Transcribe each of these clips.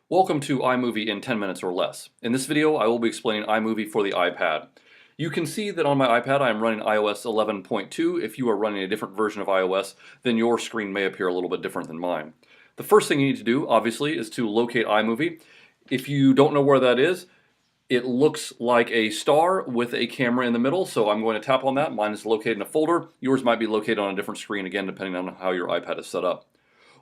Welcome to iMovie in 10 minutes or less. In this video, I will be explaining iMovie for the iPad. You can see that on my iPad I am running iOS 11.2. If you are running a different version of iOS, then your screen may appear a little bit different than mine. The first thing you need to do, obviously, is to locate iMovie. If you don't know where that is, it looks like a star with a camera in the middle, so I'm going to tap on that. Mine is located in a folder. Yours might be located on a different screen, again, depending on how your iPad is set up.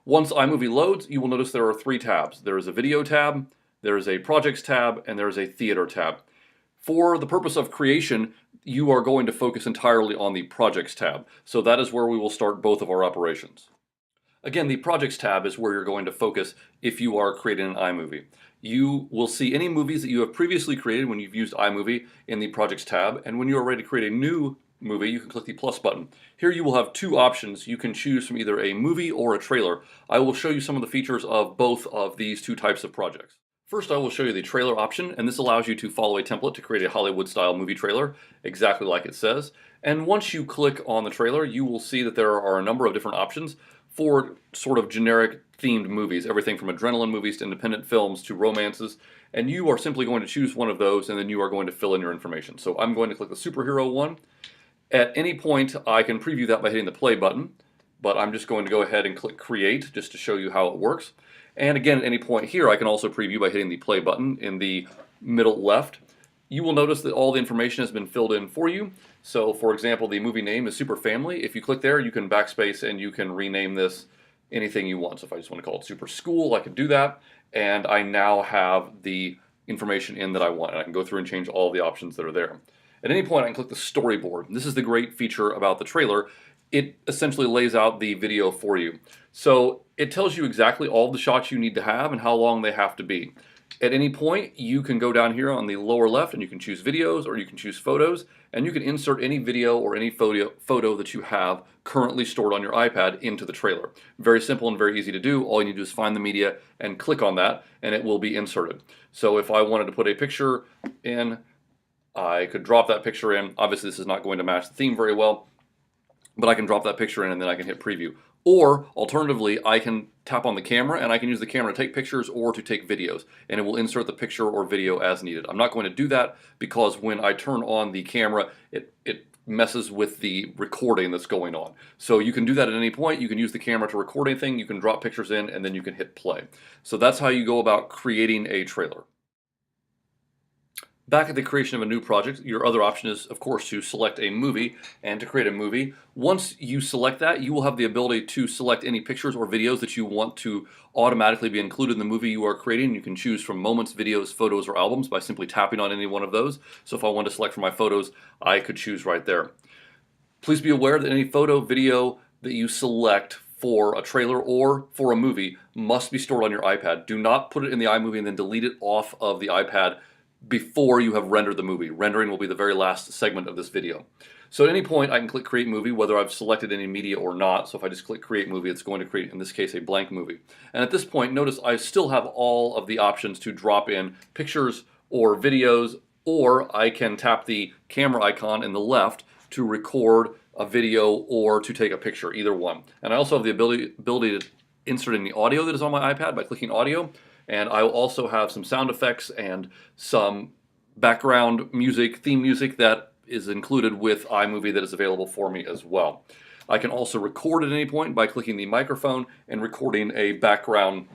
Once iMovie loads, you will notice there are three tabs. There is a video tab, there is a projects tab, and there is a theater tab. For the purpose of creation, you are going to focus entirely on the projects tab. So that is where we will start both of our operations. Again, the projects tab is where you're going to focus if you are creating an iMovie. You will see any movies that you have previously created when you've used iMovie in the projects tab, and when you are ready to create a new movie, you can click the plus button. Here you will have two options. You can choose from either a movie or a trailer. I will show you some of the features of both of these two types of projects. First, I will show you the trailer option, and this allows you to follow a template to create a Hollywood-style movie trailer, exactly like it says. And once you click on the trailer, you will see that there are a number of different options for sort of generic themed movies, everything from adrenaline movies to independent films to romances, and you are simply going to choose one of those and then you are going to fill in your information. So I'm going to click the superhero one. At any point, I can preview that by hitting the play button, but I'm just going to go ahead and click create just to show you how it works. And again, at any point here, I can also preview by hitting the play button in the middle left. You will notice that all the information has been filled in for you. So for example, the movie name is Super Family. If you click there, you can backspace and you can rename this anything you want. So if I just want to call it Super School, I can do that. And I now have the information in that I want. And I can go through and change all the options that are there. At any point, I can click the storyboard. This is the great feature about the trailer. It essentially lays out the video for you. So it tells you exactly all the shots you need to have and how long they have to be. At any point, you can go down here on the lower left and you can choose videos or you can choose photos, and you can insert any video or any photo that you have currently stored on your iPad into the trailer. Very simple and very easy to do. All you need to do is find the media and click on that and it will be inserted. So if I wanted to put a picture in, I could drop that picture in. Obviously this is not going to match the theme very well, but I can drop that picture in and then I can hit preview. Or alternatively, I can tap on the camera and I can use the camera to take pictures or to take videos, and it will insert the picture or video as needed. I'm not going to do that because when I turn on the camera, it messes with the recording that's going on. So you can do that at any point. You can use the camera to record anything, you can drop pictures in, and then you can hit play. So that's how you go about creating a trailer. Back at the creation of a new project, your other option is, of course, to select a movie and to create a movie. Once you select that, you will have the ability to select any pictures or videos that you want to automatically be included in the movie you are creating. You can choose from moments, videos, photos, or albums by simply tapping on any one of those. So if I want to select for my photos, I could choose right there. Please be aware that any photo, video that you select for a trailer or for a movie must be stored on your iPad. Do not put it in the iMovie and then delete it off of the iPad before you have rendered the movie. Rendering will be the very last segment of this video. So at any point I can click create movie whether I've selected any media or not. So if I just click create movie, it's going to create, in this case, a blank movie. And at this point, notice I still have all of the options to drop in pictures or videos, or I can tap the camera icon in the left to record a video or to take a picture, either one. And I also have the ability to insert in the audio that is on my iPad by clicking audio. And I will also have some sound effects and some background music, theme music that is included with iMovie that is available for me as well. I can also record at any point by clicking the microphone and recording a background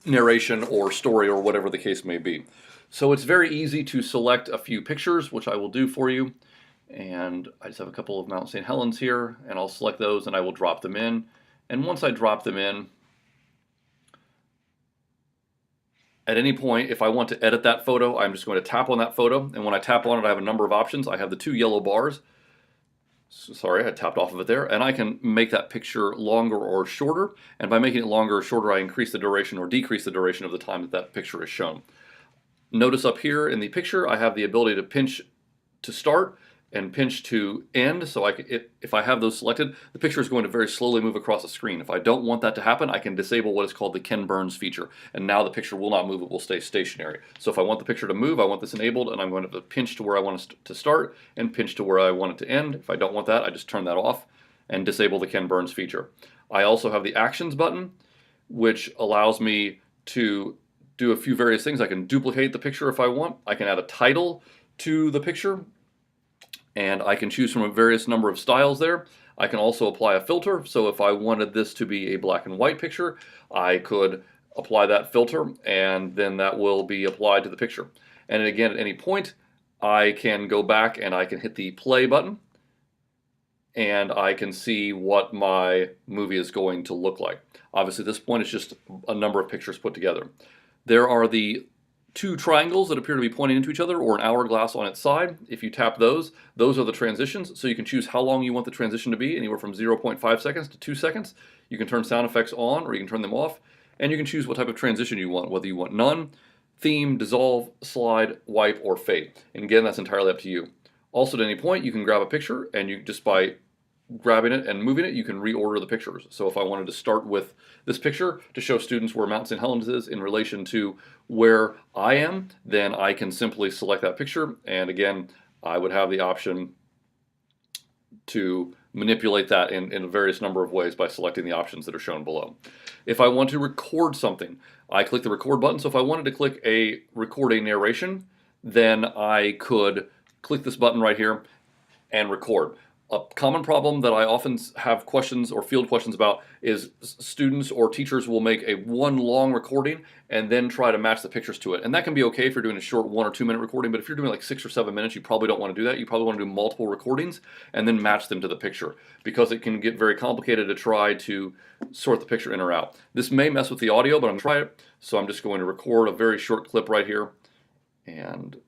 narration or story or whatever the case may be. So it's very easy to select a few pictures, which I will do for you. And I just have a couple of Mount St. Helens here, and I'll select those and I will drop them in. And once I drop them in, at any point, if I want to edit that photo, I'm just going to tap on that photo, and when I tap on it, I have a number of options. I have the two yellow bars. Sorry, I tapped off of it there, and I can make that picture longer or shorter, and by making it longer or shorter, I increase the duration or decrease the duration of the time that that picture is shown. Notice up here in the picture, I have the ability to pinch to start and pinch to end, so if I have those selected, the picture is going to very slowly move across the screen. If I don't want that to happen, I can disable what is called the Ken Burns feature, and now the picture will not move, it will stay stationary. So if I want the picture to move, I want this enabled, and I'm going to pinch to where I want it to start and pinch to where I want it to end. If I don't want that, I just turn that off and disable the Ken Burns feature. I also have the Actions button, which allows me to do a few various things. I can duplicate the picture if I want. I can add a title to the picture, and I can choose from a various number of styles there. I can also apply a filter, so if I wanted this to be a black and white picture, I could apply that filter, and then that will be applied to the picture. And again, at any point, I can go back and I can hit the play button, and I can see what my movie is going to look like. Obviously, at this point, it's just a number of pictures put together. There are the two triangles that appear to be pointing into each other, or an hourglass on its side. If you tap those are the transitions, so you can choose how long you want the transition to be, anywhere from 0.5 seconds to 2 seconds. You can turn sound effects on, or you can turn them off, and you can choose what type of transition you want, whether you want none, theme, dissolve, slide, wipe, or fade. And again, that's entirely up to you. Also, at any point, you can grab a picture, and you just by grabbing it and moving it, you can reorder the pictures. So if I wanted to start with this picture to show students where Mount St. Helens is in relation to where I am, then I can simply select that picture, and again, I would have the option to manipulate that in a various number of ways by selecting the options that are shown below. If I want to record something, I click the record button. So if I wanted to click record a narration, then I could click this button right here and record. A common problem that I often have questions or field questions about is students or teachers will make one long recording and then try to match the pictures to it. And that can be okay if you're doing a short 1 or 2 minute recording, but if you're doing like 6 or 7 minutes, you probably don't want to do that. You probably want to do multiple recordings and then match them to the picture, because it can get very complicated to try to sort the picture in or out. This may mess with the audio, but I'm going to try it. So I'm just going to record a very short clip right here. And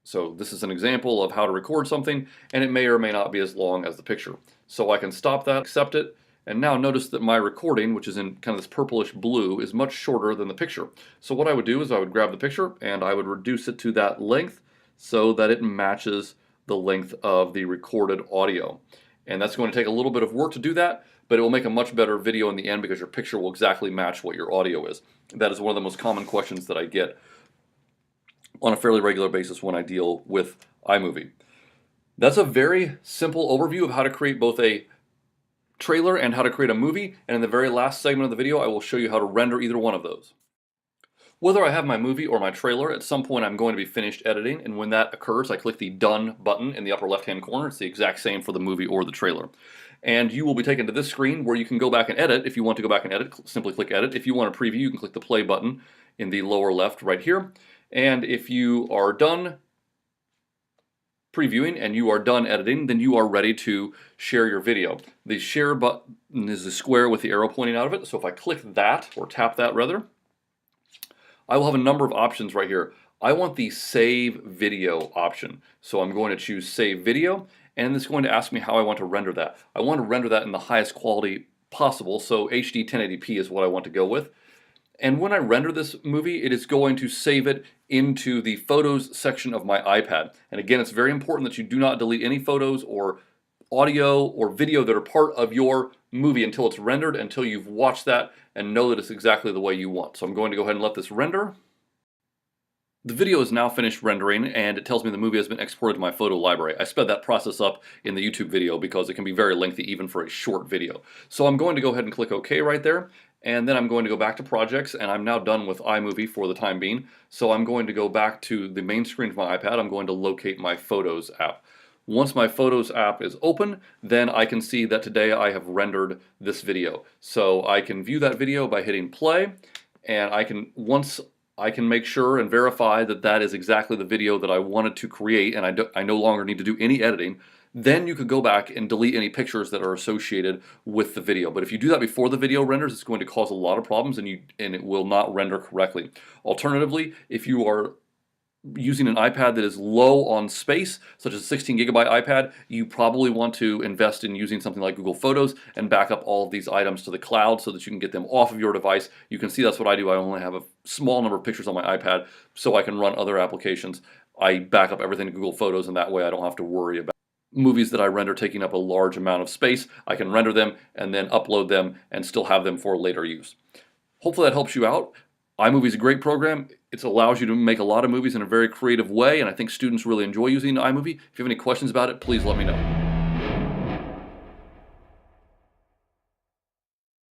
so this is an example of how to record something, and it may or may not be as long as the picture. So I can stop that, accept it, and now notice that my recording, which is in kind of this purplish blue, is much shorter than the picture. So what I would do is I would grab the picture and I would reduce it to that length so that it matches the length of the recorded audio. And that's going to take a little bit of work to do that, but it will make a much better video in the end because your picture will exactly match what your audio is. That is one of the most common questions that I get on a fairly regular basis when I deal with iMovie. That's a very simple overview of how to create both a trailer and how to create a movie, and in the very last segment of the video I will show you how to render either one of those. Whether I have my movie or my trailer, at some point I'm going to be finished editing, and when that occurs I click the Done button in the upper left hand corner. It's the exact same for the movie or the trailer. And you will be taken to this screen where you can go back and edit. If you want to go back and edit, simply click Edit. If you want to preview, you can click the Play button in the lower left right here. And if you are done previewing and you are done editing, then you are ready to share your video. The share button is a square with the arrow pointing out of it. So if I click that, or tap that rather, I will have a number of options right here. I want the Save Video option. So I'm going to choose Save Video, and it's going to ask me how I want to render that. I want to render that in the highest quality possible, so HD 1080p is what I want to go with. And when I render this movie, it is going to save it into the Photos section of my iPad. And again, it's very important that you do not delete any photos or audio or video that are part of your movie until it's rendered, until you've watched that and know that it's exactly the way you want. So I'm going to go ahead and let this render. The video is now finished rendering, and it tells me the movie has been exported to my photo library. I sped that process up in the YouTube video because it can be very lengthy even for a short video. So I'm going to go ahead and click OK right there, and then I'm going to go back to projects, and I'm now done with iMovie for the time being. So I'm going to go back to the main screen of my iPad. I'm going to locate my Photos app. Once my Photos app is open, then I can see that today I have rendered this video. So I can view that video by hitting play, and once I can make sure and verify that that is exactly the video that I wanted to create, and I no longer need to do any editing. Then you could go back and delete any pictures that are associated with the video. But if you do that before the video renders, it's going to cause a lot of problems, and it will not render correctly. Alternatively, if you are using an iPad that is low on space, such as a 16 gigabyte iPad, you probably want to invest in using something like Google Photos and back up all of these items to the cloud so that you can get them off of your device. You can see that's what I do. I only have a small number of pictures on my iPad so I can run other applications. I back up everything to Google Photos, and that way I don't have to worry about movies that I render taking up a large amount of space. I can render them and then upload them and still have them for later use. Hopefully that helps you out. iMovie is a great program. It allows you to make a lot of movies in a very creative way, and I think students really enjoy using iMovie. If you have any questions about it, please let me know.